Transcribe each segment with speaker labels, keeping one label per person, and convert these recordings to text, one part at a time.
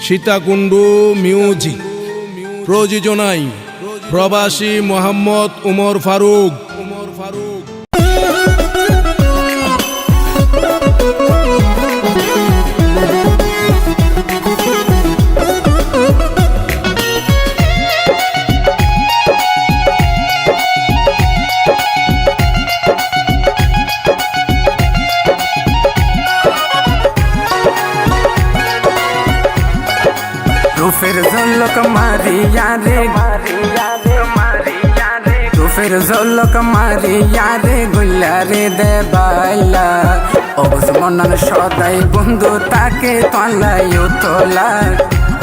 Speaker 1: Sitakunda music. প্রযোজনায় প্রবাসী মোহাম্মদ উমর ফারুক।
Speaker 2: फिर झोलक मारिया रे तू फिर झोलक मारिया रे गुल्ला रे दे बाला অবুজ মনন সদাই বন্ধু তাকে তলায়ও তোলা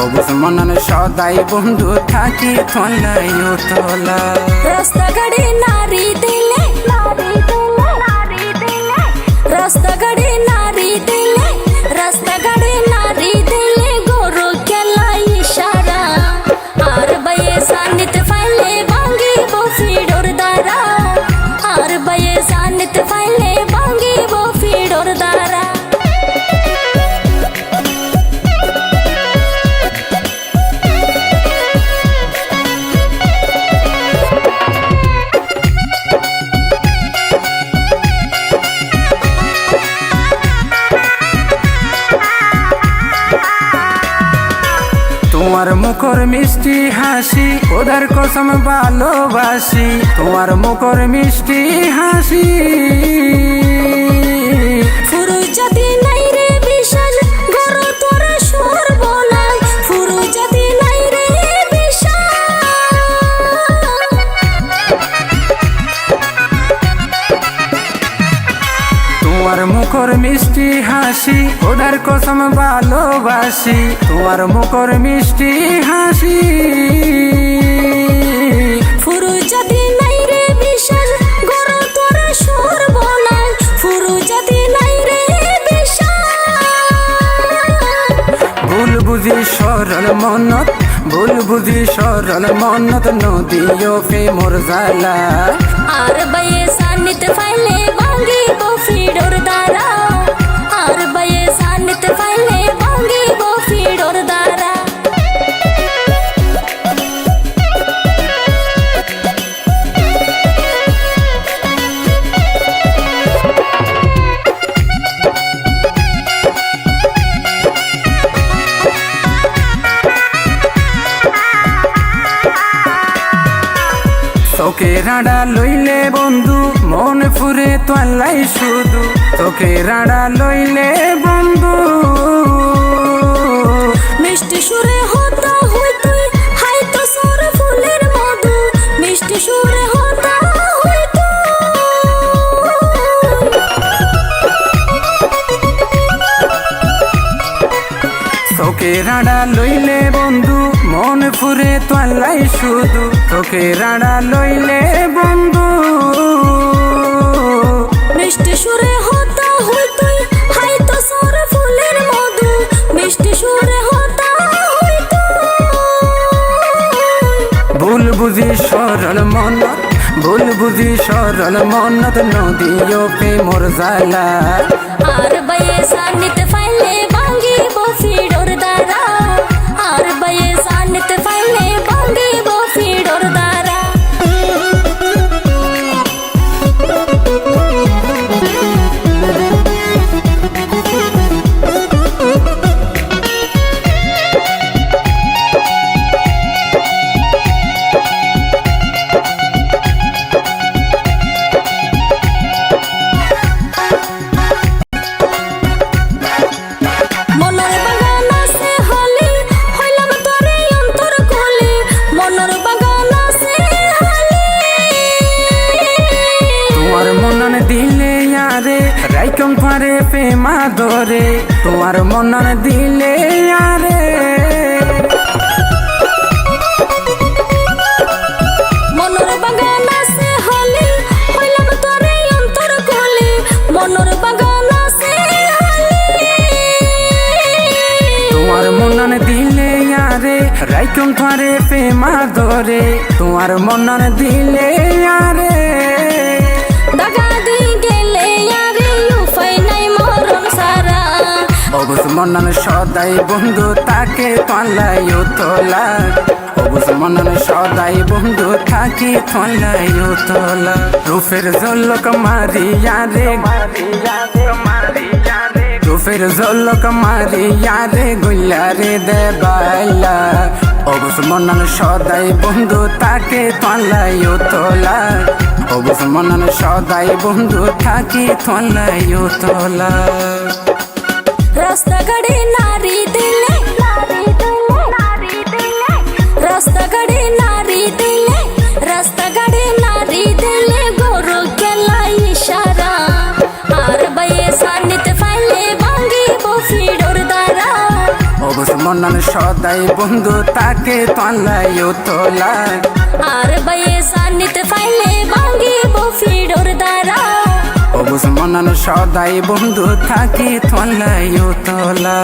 Speaker 2: অবুজ মনন সদাই বন্ধু থাকে তলায়ও তোলা
Speaker 3: রাস্তা গাড়ি নারী দিলে রাস্তা গাড়ি নারী দিলে রাস্তা গাড়ি নারী দিলে গরু খেলা ইশারা আর বয়ে সানিত ফাইলে ভাঙ্গি বফিডোর দ্বারা আর বয়ে সানিত ফাইলে ভাঙ্গি বফিডোর দ্বারা
Speaker 2: তোমার মুখর মিষ্টি হাসি ওদের কসম ভালোবাসি তোমার মুখর মিষ্টি হাসি
Speaker 3: ফুরুজাতি নাই রে বিশাল গরু তোরা সর্বনাশ ফুরুজাতি নাই রে বিশাল
Speaker 2: তোমার মুখর মিষ্টি হাসি ওদের কসম ভালোবাসি তোমার মুখর মিষ্টি হাসি
Speaker 3: ফুরুজাতি নাই রে বিশাল গরু তোরা সর্বনাশ ফুরুজাতি নাই রে বিশাল
Speaker 2: ভুল বুঝি সরল মনত ভুল বুঝি সরল মনত নদীও ফে মোর জালা
Speaker 3: আর বয়ে সানিত ফাইলে ভাঙ্গি বফিডোর দ্বারা আর বয়ে সানিত ফাইলে ভাঙ্গি বফিডোর দ্বারা
Speaker 2: তোকে রাড়া লইলে বন্ধু মন ফুরে তোলাই শুধু তোকে রাড়া লইলে বন্ধু
Speaker 3: মিষ্টি সুরে হতা হই তুই হাই তো সর ফুলের মধু মিষ্টি সুরে হতা হই
Speaker 2: তোকে রাড়া লইলে বন্ধু মন ফুরে তোলাই শুধু তোকে রাড়া লইলে বন্ধু
Speaker 3: মিষ্টি সুরে হতা হই তুই হাই তো সর ফুলের মধু মিষ্টি সুরে হতা হই
Speaker 2: ভুল বুঝি সরল মনত ভুল বুঝি সরল মনত নদীও পে মোর জালা
Speaker 3: আর বয়ে সানিত ফাইলে ভাঙ্গি বফিডোর দ্বারা আর বয়ে সানিত ফাইলে ভাঙ্গি বফিডোর দ্বারা মনের বাগান আছে হলি হইলাম তোরে অন্তর খুলি মনের বাগান আছে হলি
Speaker 2: তোমার মনন দিলে আরে রাইকম পারে প্রেমা ধরে তোমার মনন দিলে আরে
Speaker 3: মনের বাগান আছে হলি হইলাম তোরে অন্তর খুলি মনের বাগান আছে হলি
Speaker 2: তোমার মনন দিলে আরে রাইকম পারে প্রেমা ধরে তোমার মনন দিলে আরে
Speaker 3: দাগা দি গেলে আরে উপায় নাই মরণ সারা
Speaker 2: অবুজ মনন সদাই বন্ধু তাকে তলাইও তোলা অবুজ মনন সদাই বন্ধু থাকি তলাইও তোলা রূপের ঝলক মারিয়া রে রূপের ঝলক মারিয়া রে গুইলা রে দেবাইলা অবুজ মনন সদাই বন্ধু তাকে তলাইও তোলা অবুজ মনন সদাই বন্ধু থাকি তলাইও তোলা
Speaker 3: রাস্তাঘাটে নারী দিলে রাস্তাঘাটে নারী দিলে রাস্তাঘাটে নারী দিলে গরু খেলা ইশারা আর বাইয়ে সানিতে ফাইলে ভাঙ্গি বফিডোর দ্বারা
Speaker 2: অবুজ মনন সদাই বন্ধু তাকে তলাইও তোলা
Speaker 3: আর বাইয়ে সানিতে ফাইলে ভাঙ্গি বফিডোর দ্বারা
Speaker 2: অবুজ মনন সদাই বন্ধু থাকি তলাইও তোলা